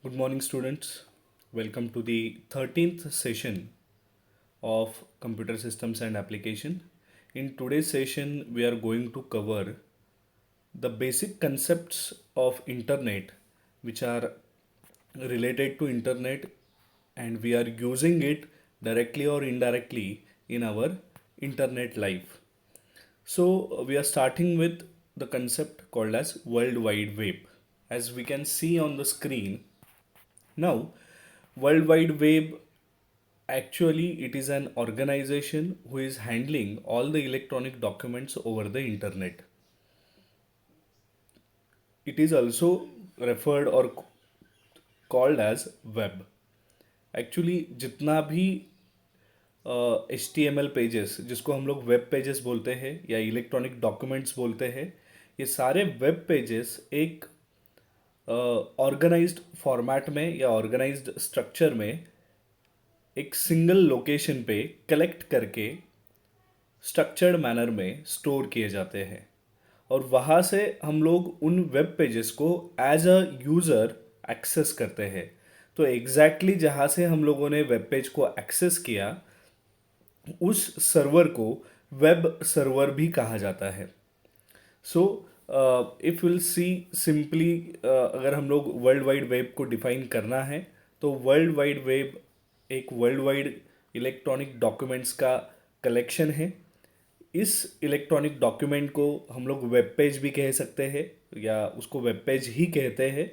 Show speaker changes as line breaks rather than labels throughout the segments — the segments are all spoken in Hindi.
Good morning, students. Welcome to the 13th session of Computer Systems and Application. In today's session, we are going to cover the basic concepts of Internet, which are related to Internet, and we are using it directly or indirectly in our Internet life. So, we are starting with the concept called as World Wide Web. As we can see on the screen, now, World Wide Web actually it is an organization who is handling all the electronic documents over the internet. It is also referred or called as web. Actually जितना भी H T M L pages जिसको हम लोग वेब पेजेस बोलते हैं या इलेक्ट्रॉनिक डॉक्यूमेंट्स बोलते हैं, ये सारे वेब पेजेस एक ऑर्गेनाइज्ड फॉर्मेट में या ऑर्गेनाइज्ड स्ट्रक्चर में एक सिंगल लोकेशन पे कलेक्ट करके स्ट्रक्चर्ड मैनर में स्टोर किए जाते हैं और वहाँ से हम लोग उन वेब पेजेस को एज अ यूज़र एक्सेस करते हैं। तो एग्जैक्टली जहाँ से हम लोगों ने वेब पेज को एक्सेस किया उस सर्वर को वेब सर्वर भी कहा जाता है। So if will see simply, अगर हम लोग वर्ल्ड वाइड वेब को डिफाइन करना है तो वर्ल्ड वाइड वेब एक वर्ल्ड वाइड इलेक्ट्रॉनिक डॉक्यूमेंट्स का कलेक्शन है। इस इलेक्ट्रॉनिक डॉक्यूमेंट को हम लोग वेब पेज भी कह सकते हैं या उसको वेब पेज ही कहते हैं।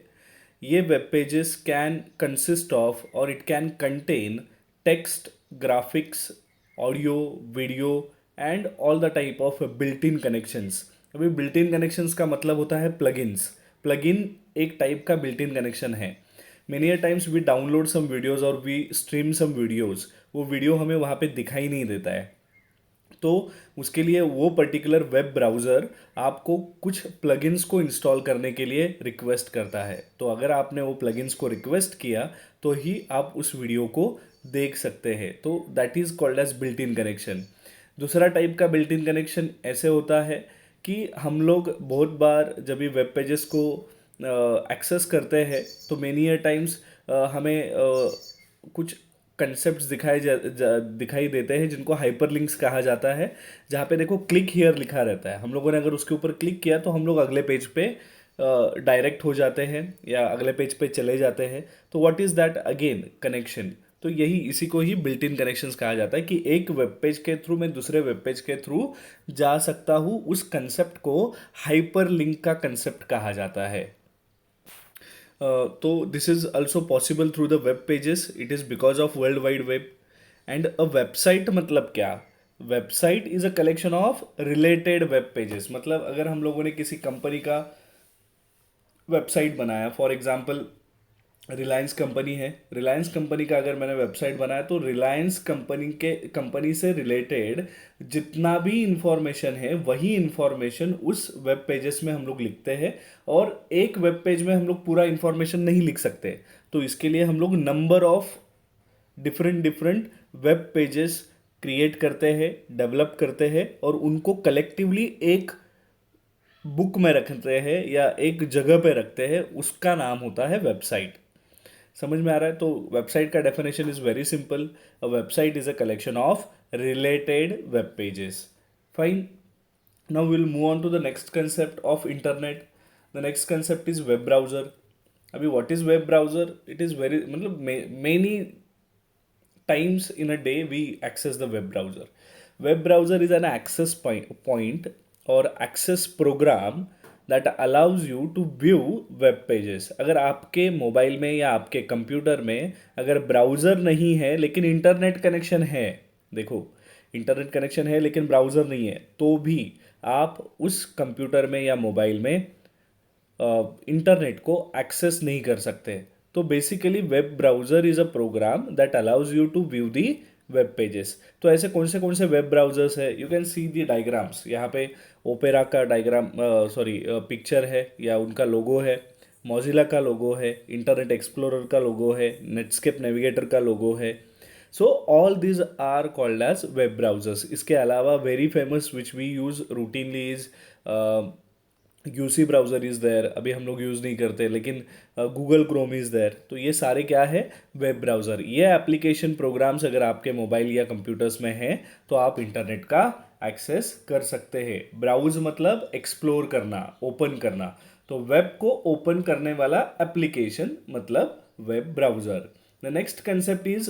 ये web pages can consist of और it can contain text, graphics, audio, video and all the type of built in connections. अभी बिल्ट इन कनेक्शंस का मतलब होता है प्लगइन्स। प्लगइन एक टाइप का बिल्ट इन कनेक्शन है। Many times we download some videos और वी स्ट्रीम सम वीडियोज़, वो वीडियो हमें वहाँ पे दिखाई नहीं देता है, तो उसके लिए वो पर्टिकुलर वेब ब्राउज़र आपको कुछ प्लगइन्स को इंस्टॉल करने के लिए रिक्वेस्ट करता है। तो अगर आपने वो प्लगइन्स को रिक्वेस्ट किया तो ही आप उस वीडियो को देख सकते हैं। तो that is called as built in connection. दूसरा टाइप का बिल्ट इन कनेक्शन ऐसे होता है कि हम लोग बहुत बार जब भी वेब पेजेस को एक्सेस करते हैं तो मेनी टाइम्स हमें कुछ कंसेप्ट दिखाई देते हैं जिनको हाइपरलिंक्स कहा जाता है, जहाँ पे देखो क्लिक हियर लिखा रहता है। हम लोगों ने अगर उसके ऊपर क्लिक किया तो हम लोग अगले पेज पे डायरेक्ट हो जाते हैं या अगले पेज पे चले जाते हैं। तो what is that again connection. तो यही इसी को ही बिल्ट इन कनेक्शंस कहा जाता है कि एक वेब पेज के थ्रू मैं दूसरे वेब पेज के थ्रू जा सकता हूँ। उस कंसेप्ट को हाइपर लिंक का कंसेप्ट कहा जाता है। तो this is also possible through the web pages. It is because of world wide web. And a website मतलब क्या? Website is a collection of related web pages. मतलब अगर हम लोगों ने किसी कंपनी का वेबसाइट बनाया, फॉर एग्जांपल रिलायंस कंपनी है, रिलायंस कंपनी का अगर मैंने वेबसाइट बनाया तो रिलायंस कंपनी से रिलेटेड जितना भी इंफॉर्मेशन है वही इंफॉर्मेशन उस वेब पेजेस में हम लोग लिखते हैं। और एक वेब पेज में हम लोग पूरा इंफॉर्मेशन नहीं लिख सकते, तो इसके लिए हम लोग number of different different web pages create करते हैं, डेवलप करते हैं और उनको कलेक्टिवली एक बुक में रखते हैं या एक जगह पे रखते हैं। उसका नाम होता है वेबसाइट। समझ में आ रहा है? तो वेबसाइट का definition is very simple. A website is a collection of related web pages. Fine. Now will move on to the next concept of internet. The next concept is web browser. अभी what is web browser? It is very मतलब many times in a day we access the web browser. Web browser is an access point or access program that allows you to view web pages. अगर आपके मोबाइल में या आपके कंप्यूटर में अगर ब्राउज़र नहीं है लेकिन इंटरनेट कनेक्शन है, देखो इंटरनेट कनेक्शन है लेकिन ब्राउज़र नहीं है, तो भी आप उस कंप्यूटर में या मोबाइल में इंटरनेट को एक्सेस नहीं कर सकते। तो basically web browser is a program that allows you to view the web pages. तो ऐसे कौन से वेब ब्राउज़र्स है? You can see the diagrams. यहाँ पे ओपेरा का डायग्राम, सॉरी पिक्चर है या उनका लोगो है, मोजिला का लोगो है, इंटरनेट एक्सप्लोरर का लोगो है, नेटस्केप नेविगेटर का लोगो है। So all these are called as web browsers. इसके अलावा very famous which we use routinely is UC browser is there, अभी हम लोग यूज़ नहीं करते, लेकिन गूगल क्रोम इज़ देयर। तो ये सारे क्या है, वेब ब्राउज़र। ये एप्लीकेशन प्रोग्राम्स अगर आपके मोबाइल या कंप्यूटर्स में हैं तो आप इंटरनेट का एक्सेस कर सकते हैं। ब्राउज मतलब एक्सप्लोर करना, ओपन करना। तो वेब को ओपन करने वाला एप्लीकेशन मतलब web browser. The next concept is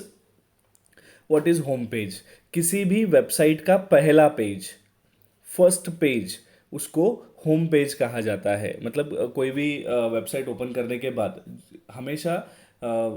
what is home page. किसी भी वेबसाइट का पहला पेज, फर्स्ट पेज, उसको होम पेज कहा जाता है। मतलब कोई भी वेबसाइट ओपन करने के बाद हमेशा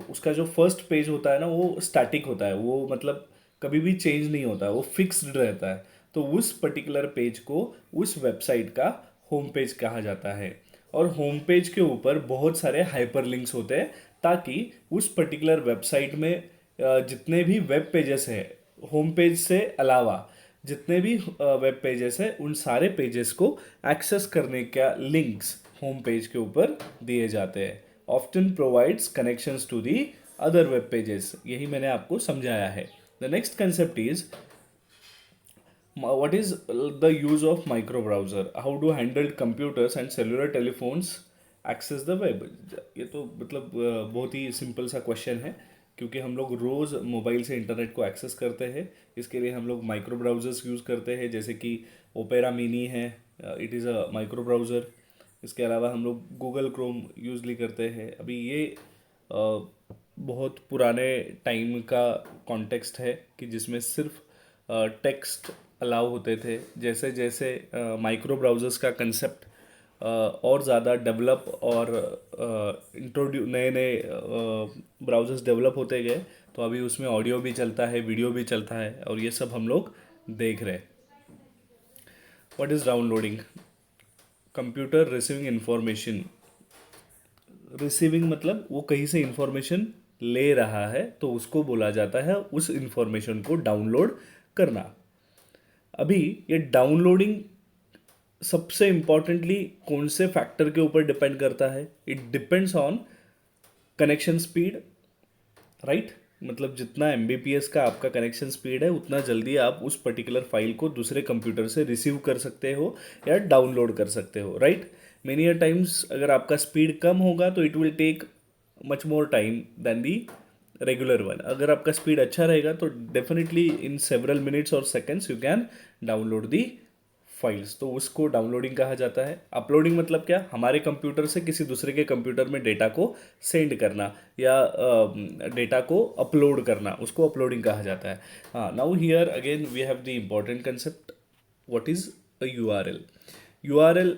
उसका जो फर्स्ट पेज होता है ना, वो स्टैटिक होता है, वो मतलब कभी भी चेंज नहीं होता है, वो फिक्स्ड रहता है। तो उस पर्टिकुलर पेज को उस वेबसाइट का होम पेज कहा जाता है। और होम पेज के ऊपर बहुत सारे हाइपरलिंक्स होते हैं, ताकि उस पर्टिकुलर वेबसाइट में जितने भी वेब पेजेस हैं, होम पेज से अलावा जितने भी वेब पेजेस हैं, उन सारे पेजेस को एक्सेस करने का लिंक्स होम पेज के ऊपर दिए जाते हैं। Often provides connections to the other web pages. यही मैंने आपको समझाया है। The next concept is what is the use of micro browser, how to handle computers and cellular telephones access the web। ये तो मतलब बहुत ही सिंपल सा क्वेश्चन है, क्योंकि हम लोग रोज़ मोबाइल से इंटरनेट को एक्सेस करते हैं। इसके लिए हम लोग माइक्रो ब्राउज़र्स यूज़ करते हैं, जैसे कि ओपेरा मिनी है, it is a micro browser. इसके अलावा हम लोग गूगल क्रोम यूजली करते हैं। अभी ये बहुत पुराने टाइम का कॉन्टेक्स्ट है कि जिसमें सिर्फ टेक्स्ट अलाउ होते थे। जैसे जैसे माइक्रो ब्राउज़र्स का कंसेप्ट और ज़्यादा डेवलप और इंट्रोड्यू नए नए ब्राउज़र्स डेवलप होते गए, तो अभी उसमें ऑडियो भी चलता है, वीडियो भी चलता है, और ये सब हम लोग देख रहे हैं। What is downloading. Computer receiving information. Receiving मतलब वो कहीं से इंफॉर्मेशन ले रहा है, तो उसको बोला जाता है उस इंफॉर्मेशन को डाउनलोड करना। अभी ये डाउनलोडिंग सबसे इम्पॉर्टेंटली कौन से फैक्टर के ऊपर डिपेंड करता है, it depends on connection speed, right. मतलब जितना एमबीपीएस का आपका कनेक्शन स्पीड है, उतना जल्दी आप उस पर्टिकुलर फाइल को दूसरे कंप्यूटर से रिसीव कर सकते हो या डाउनलोड कर सकते हो, राइट। मेनी अ टाइम्स अगर आपका स्पीड कम होगा तो it will take much more time than the regular one. अगर आपका स्पीड अच्छा रहेगा तो डेफिनेटली इन सेवरल मिनट्स और seconds you can download the files. तो उसको डाउनलोडिंग कहा जाता है। अपलोडिंग मतलब क्या, हमारे कंप्यूटर से किसी दूसरे के कंप्यूटर में डेटा को सेंड करना या डेटा को अपलोड करना, उसको अपलोडिंग कहा जाता है। हाँ, now here again we have the important concept, what is a URL. URL,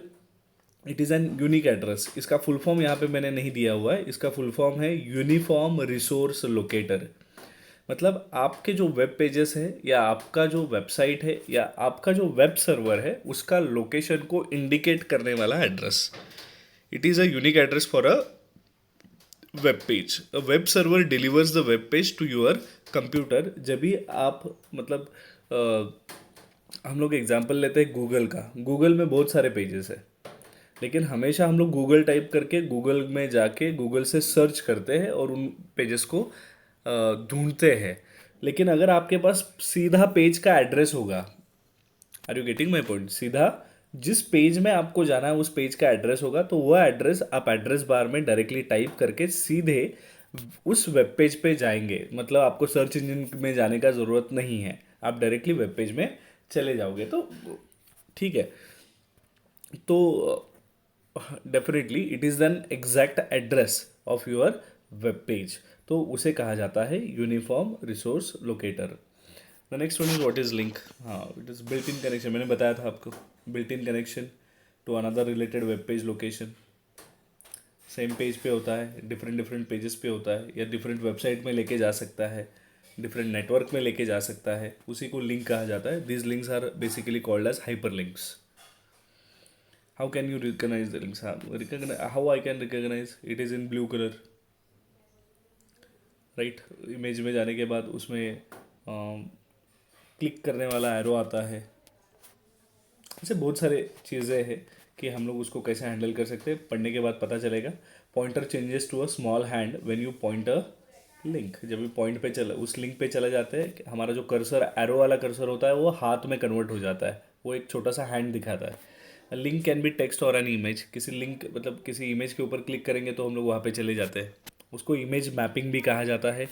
it is an unique address. इसका फुल फॉर्म यहाँ पे मैंने नहीं दिया हुआ है। इसका फुल फॉर्म है यूनिफॉर्म रिसोर्स लोकेटर। मतलब आपके जो वेब पेजेस है या आपका जो वेबसाइट है या आपका जो वेब सर्वर है, उसका लोकेशन को इंडिकेट करने वाला address. It is a unique address for a web page. A web server delivers the web page to your computer. जब भी आप मतलब हम लोग एग्जांपल लेते हैं गूगल का। गूगल में बहुत सारे पेजेस है, लेकिन हमेशा हम लोग गूगल टाइप करके गूगल में जाके गूगल से सर्च करते हैं और उन पेजेस को ढूंढते हैं। लेकिन अगर आपके पास सीधा पेज का एड्रेस होगा, are you getting my point, सीधा जिस पेज में आपको जाना है उस पेज का एड्रेस होगा, तो वह एड्रेस आप एड्रेस बार में डायरेक्टली टाइप करके सीधे उस वेब पेज पे जाएंगे। मतलब आपको सर्च इंजन में जाने का ज़रूरत नहीं है, आप डायरेक्टली वेब पेज में चले जाओगे। तो ठीक है। तो definitely it is an exact address of your web page, तो उसे कहा जाता है uniform resource locator. The next one is what is link. हाँ, it is built in connection, मैंने बताया था आपको, built in connection to another related web page location. Same page पे होता है, डिफरेंट डिफरेंट पेजेस पे होता है, या डिफरेंट वेबसाइट में लेके जा सकता है, डिफरेंट नेटवर्क में लेके जा सकता है, उसी को लिंक कहा जाता है। These links are basically called as hyper links. How can you recognize the links? How I can recognize? It is in blue color, right. Image में जाने के बाद उसमें क्लिक करने वाला एरो आता है। ऐसे बहुत सारे चीज़ें हैं कि हम लोग उसको कैसे हैंडल कर सकते हैं, पढ़ने के बाद पता चलेगा। Pointer changes to a small hand when you point a link. जब भी पॉइंट पे चला, उस लिंक पे चला जाते हैं, हमारा जो कर्सर एरो वाला कर्सर होता है वो हाथ में कन्वर्ट हो जाता है, वो एक छोटा सा हैंड दिखाता है। लिंक कैन बी टेक्स्ट और एन इमेज, किसी लिंक मतलब किसी इमेज के ऊपर क्लिक करेंगे तो हम लोग वहाँ पे चले जाते हैं, उसको इमेज मैपिंग भी कहा जाता है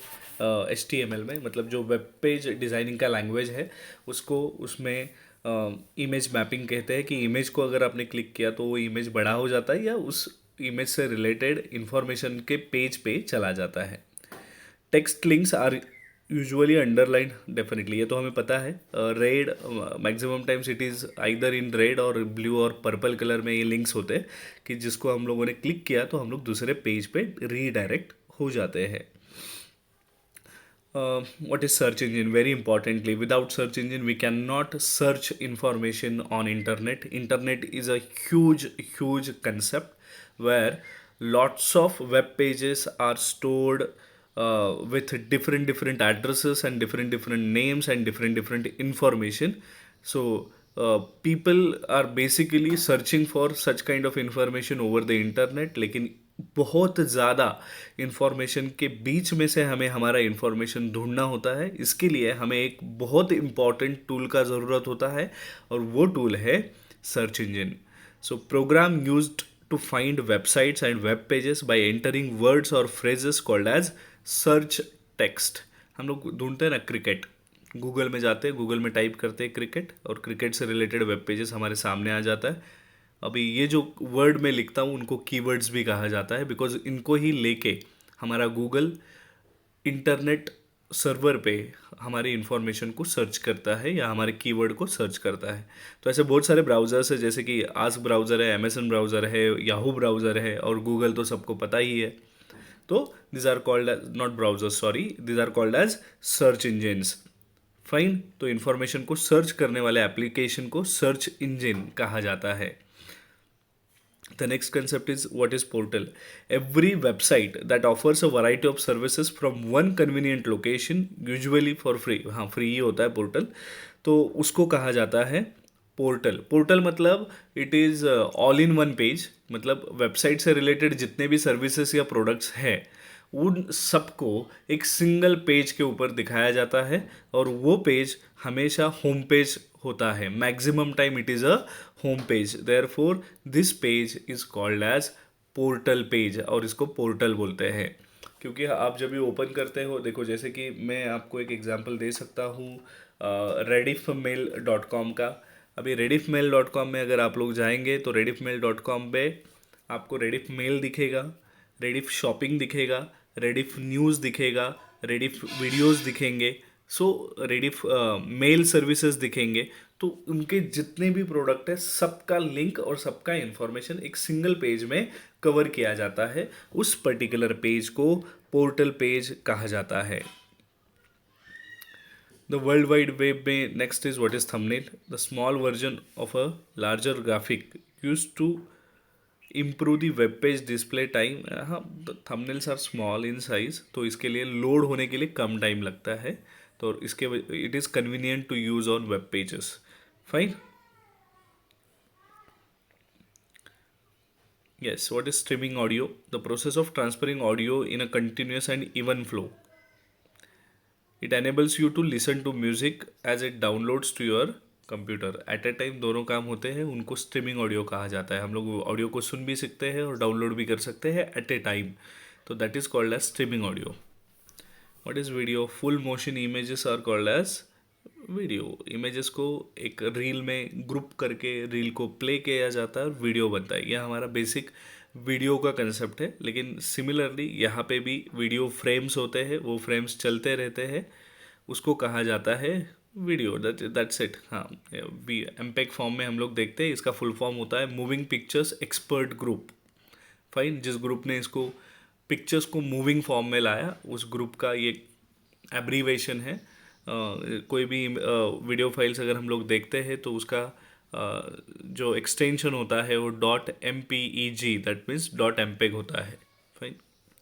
HTML में, मतलब जो वेब पेज डिज़ाइनिंग का लैंग्वेज है उसको उसमें इमेज मैपिंग कहते हैं कि इमेज को अगर आपने क्लिक किया तो वो इमेज बड़ा हो जाता है या उस इमेज से रिलेटेड इंफॉर्मेशन के पेज पे चला जाता है। Text links are usually underline, definitely ये तो हमें पता है। Red maximum times it is either in red और ब्लू और पर्पल कलर में ये लिंक्स होते हैं कि जिसको हम लोगों ने क्लिक किया तो हम लोग दूसरे पेज पे रीडायरेक्ट हो जाते हैं। What is search engine? Very importantly, without search engine we cannot search information on internet is a huge concept where lots of web pages are stored with different addresses and different names and different information. So people are basically searching for such kind of information over the internet, लेकिन बहुत ज़्यादा इंफॉर्मेशन के बीच में से हमें हमारा इंफॉर्मेशन ढूंढना होता है। इसके लिए हमें एक बहुत इम्पॉर्टेंट टूल का ज़रूरत होता है और वो टूल है search engine. So program used to find websites and web pages by entering words और phrases called as search text. हम लोग ढूंढते हैं ना क्रिकेट, गूगल में जाते हैं, गूगल में टाइप करते हैं क्रिकेट और क्रिकेट से रिलेटेड वेब पेजेस हमारे सामने आ जाता है। अभी ये जो वर्ड मैं लिखता हूँ उनको कीवर्ड्स भी कहा जाता है, बिकॉज इनको ही लेके हमारा गूगल इंटरनेट सर्वर पे हमारी इन्फॉर्मेशन को सर्च करता है या हमारे कीवर्ड को सर्च करता है। तो ऐसे बहुत सारे ब्राउज़र्स है, जैसे कि आस्क ब्राउज़र है, अमेजन ब्राउज़र है, याहू ब्राउज़र है और गूगल तो सबको पता ही है। तो these are called as not browsers, sorry, these are called as search engines. Fine, तो इन्फॉर्मेशन को सर्च करने वाले एप्लीकेशन को सर्च इंजिन कहा जाता है। The next concept is what is portal. Every website that offers a variety of services from one convenient location, usually for free, हाँ फ्री ही होता है पोर्टल, तो उसको कहा जाता है पोर्टल। पोर्टल मतलब it is all in one page, मतलब वेबसाइट से रिलेटेड जितने भी सर्विसेज या प्रोडक्ट्स हैं उन सबको एक सिंगल पेज के ऊपर दिखाया जाता है और वो पेज हमेशा होम पेज होता है। Maximum time it is a home page, therefore this page is called as portal page और इसको पोर्टल बोलते हैं। क्योंकि आप जब भी ओपन करते हो, देखो जैसे कि मैं आपको एक एग्जांपल दे सकता हूँ rediffmail.com का। अभी rediffmail.com में अगर आप लोग जाएंगे तो rediffmail.com पे आपको रेडिफ मेल दिखेगा, रेडिफ शॉपिंग दिखेगा, रेडिफ न्यूज़ दिखेगा, रेडिफ वीडियोस दिखेंगे, सो रेडिफ मेल सर्विसेज दिखेंगे। तो उनके जितने भी प्रोडक्ट है सबका लिंक और सबका इंफॉर्मेशन एक सिंगल पेज में कवर किया जाता है। उस पर्टिकुलर पेज को पोर्टल पेज कहा जाता है। द वर्ल्ड वाइड वेब में next is what is thumbnail, the small version of a larger graphic used to improve the web page display time. हाँ, thumbnails are small in size, तो इसके लिए लोड होने के लिए कम टाइम लगता है, तो इसके it is convenient to use on web pages. Fine, yes, what is streaming audio? The process of transferring audio in a continuous and even flow. It enables you to listen to music as it downloads to your computer. At a time दोनों काम होते हैं, उनको स्ट्रीमिंग ऑडियो कहा जाता है। हम लोग ऑडियो को सुन भी सकते हैं और डाउनलोड भी कर सकते हैं एट ए टाइम, तो that is called as streaming audio. What is video? Full motion images are called as video. Images को एक रील में ग्रुप करके रील को प्ले किया जाता है और वीडियो बनता है। यह हमारा बेसिक वीडियो का कंसेप्ट है, लेकिन सिमिलरली यहाँ पे भी वीडियो फ्रेम्स होते हैं, वो फ्रेम्स चलते रहते हैं, उसको कहा जाता है वीडियो। That's it. हाँ, एमपेग फॉर्म में हम लोग देखते हैं, इसका फुल फॉर्म होता है moving pictures expert group. Fine, जिस ग्रुप ने इसको पिक्चर्स को मूविंग फॉर्म में लाया उस ग्रुप का ये एब्रीवेशन है। कोई भी वीडियो फाइल्स अगर हम लोग देखते हैं तो उसका जो एक्सटेंशन होता है वो .mpeg, दैट मीन्स .mpeg होता है। Fine,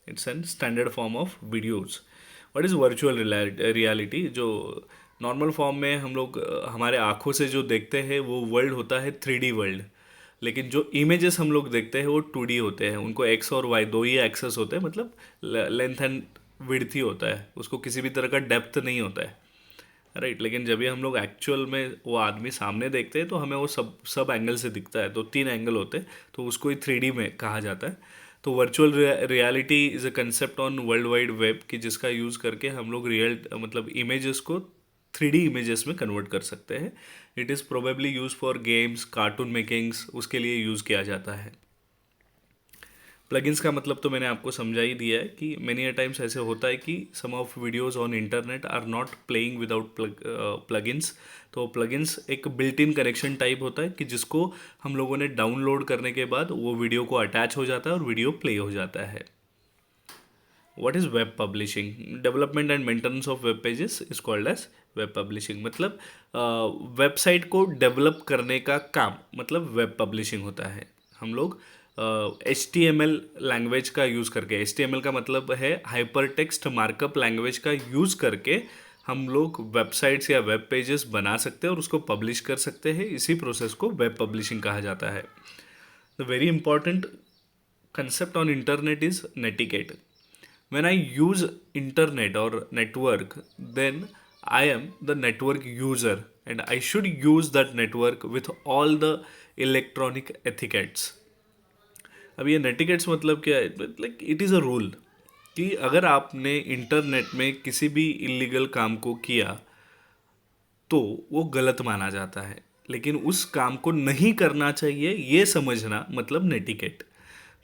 it's an standard form of videos. What is virtual reality? जो नॉर्मल फॉर्म में हम लोग हमारे आँखों से जो देखते हैं वो वर्ल्ड होता है 3D वर्ल्ड, लेकिन जो इमेजेस हम लोग देखते हैं वो 2D होते हैं। उनको एक्स और वाई दो ही एक्सेस होते हैं, मतलब लेंथ एंड विड्थ ही होता है, उसको किसी भी तरह का डेप्थ नहीं होता है। राइट, लेकिन जब भी हम लोग एक्चुअल में वो आदमी सामने देखते हैं तो हमें वो सब सब एंगल से दिखता है, तो 3 एंगल होते हैं, तो उसको ही 3D में कहा जाता है। तो virtual reality is a concept on world wide web कि जिसका यूज़ करके हम लोग रियल मतलब इमेजेस को 3D इमेजेस में कन्वर्ट कर सकते हैं। It is probably use for games, cartoon makings, उसके लिए यूज़ किया जाता है। प्लगइन्स का मतलब तो मैंने आपको समझा ही दिया है कि मेनी अ टाइम्स ऐसे होता है कि some of videos on internet are not playing without plugins. तो प्लगइन्स एक बिल्ट इन कनेक्शन टाइप होता है कि जिसको हम लोगों ने डाउनलोड करने के बाद वो वीडियो को अटैच हो जाता है और वीडियो प्ले हो जाता है। What is web publishing? Development and maintenance of web pages is called as web publishing. मतलब वेबसाइट को डेवलप करने का काम मतलब वेब पब्लिशिंग होता है। हम लोग HTML लैंग्वेज का यूज़ करके, HTML का मतलब है हाइपर टेक्स्ट मार्कअप लैंग्वेज का यूज़ करके हम लोग वेबसाइट्स या वेब पेजेस बना सकते हैं और उसको पब्लिश कर सकते हैं। इसी प्रोसेस को वेब पब्लिशिंग कहा जाता है। The very important concept on internet is netiquette. When I use internet or network, then I am the network user and I should use that network with all the electronic etiquettes. अब ये नेटिकेट्स मतलब क्या है? Like it is a rule कि अगर आपने इंटरनेट में किसी भी इलीगल काम को किया तो वो गलत माना जाता है, लेकिन उस काम को नहीं करना चाहिए ये समझना मतलब नेटिकेट।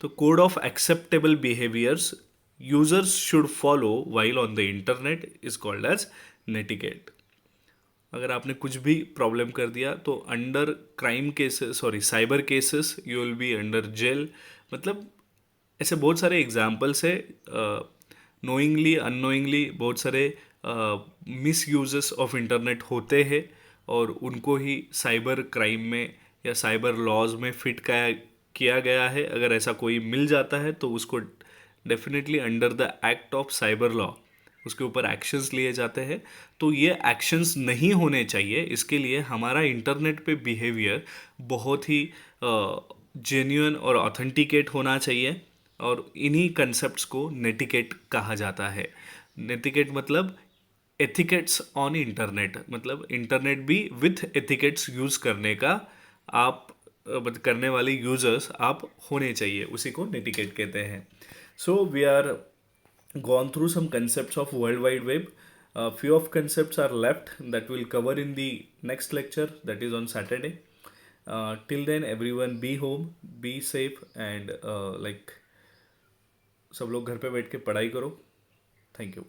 तो code of acceptable behaviours users should follow while on the internet is called as netiquette. अगर आपने कुछ भी प्रॉब्लम कर दिया तो under crime cases, sorry cyber cases, you will be under jail. मतलब ऐसे बहुत सारे एग्जाम्पल्स है। नोइंगली अननोइंगली बहुत सारे मिस यूजेस ऑफ इंटरनेट होते हैं और उनको ही साइबर क्राइम में या साइबर लॉज में फिट किया गया है। अगर ऐसा कोई मिल जाता है तो उसको definitely under the act of cyber law उसके ऊपर एक्शंस लिए जाते हैं। तो ये एक्शंस नहीं होने चाहिए, इसके लिए हमारा इंटरनेट पे बिहेवियर बहुत ही जेन्युइन और ऑथेंटिकेट होना चाहिए और इन्हीं कंसेप्ट्स को नेटिकेट कहा जाता है। नेटिकेट मतलब एथिकेट्स ऑन इंटरनेट, मतलब इंटरनेट भी विथ एथिकेट्स यूज़ करने का आप करने वाले यूजर्स आप होने चाहिए, उसी को नेटिकेट कहते हैं। So we are gone through some concepts of World Wide Web. A few of concepts are left that we'll cover in the next lecture, that is on Saturday. Till then, everyone be home, be safe, and like सब लोग घर पे बैठ के पढ़ाई करो। Thank you.